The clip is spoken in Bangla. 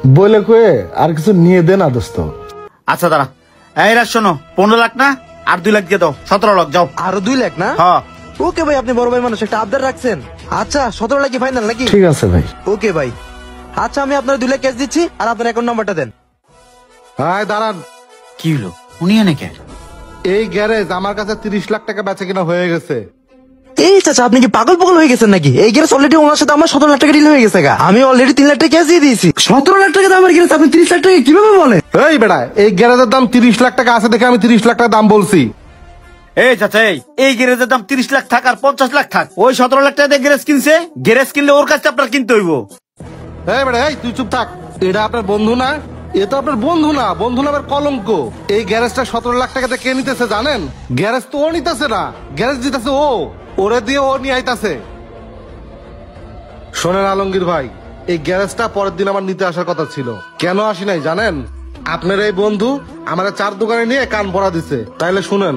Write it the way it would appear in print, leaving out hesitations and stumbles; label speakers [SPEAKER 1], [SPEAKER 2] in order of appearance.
[SPEAKER 1] বলে কয়ে আর কিছু নিয়ে দে না দোস্ত।
[SPEAKER 2] আচ্ছা দাঁড়া, এই রাজ শোনো, 15 লাখ না আর 2 লাখ দিয়ে দাও, 17 লাখ যাও।
[SPEAKER 3] আরো 2 লাখ না?
[SPEAKER 2] হ্যাঁ
[SPEAKER 3] ওকে ভাই, আপনি বড় ভাই মানুষ, একটা আবদার রাখছেন। আচ্ছা 17 লাখ ফাইনাল নাকি?
[SPEAKER 1] ঠিক আছে ভাই।
[SPEAKER 3] ওকে ভাই, আচ্ছা আমি আপনার 2 লাখ ক্যাশ দিচ্ছি, আর আপনার অ্যাকাউন্ট নাম্বারটা দেন।
[SPEAKER 1] হাই দাঁড়ান,
[SPEAKER 2] কি হলো, উনি এনেকে?
[SPEAKER 1] এই গ্যারেজ আমার কাছে 30 লাখ টাকা বেচা কিনা হয়ে গেছে।
[SPEAKER 3] এই চাচা, আপনি কি পাগল পাগল হয়ে গেছেন নাকি? এই গ্যারেজ অলরেডি ওনার সাথে আমার 17 লাখ টাকা ডিল হয়ে গেছে গা। আমি অলরেডি 3 লাখ টাকা ক্যাশ দিয়ে দিয়েছি। 17 লাখ টাকা দামের গ্যারেজ আপনি 30 লাখ টাকা কিভাবে বলেন?
[SPEAKER 1] এই বেটা, এই গ্যারেজের দাম 30 লাখ টাকা আছে দেখে আমি 30 লাখ টাকা দাম বলছি।
[SPEAKER 2] এই চাচা, এই গ্যারেজের দাম 30 লাখ থাক আর 50 লাখ থাক, ওই 17 লাখ টাকা দিয়ে গ্যারেজ কিনছে, গ্যারেজ কিনলে ওর কাছে আপনার কিনতে হইব।
[SPEAKER 1] এই বেটা, এই তুই চুপ থাক। এটা আপনার বন্ধু না? এ তো আপনার বন্ধু না, বন্ধু নামের কলঙ্ক। এই গ্যারেজটা 17 লাখ টাকাতে কে নিতেছে জানেন? গ্যারেজ তো ও নিতেছে না, গ্যারেজ দিতেছে ও, ওরে দিয়ে ও নিয়ে আইতাছে। শোনেন আলমগীর ভাই, এই গ্যারেজটা পরের দিন আমার নিতে আসার কথা ছিল, কেন আসি নাই জানেন? আপনার এই বন্ধু আমার 4 দোকানে নিয়ে কান পড়া দিছে। তাইলে শুনেন,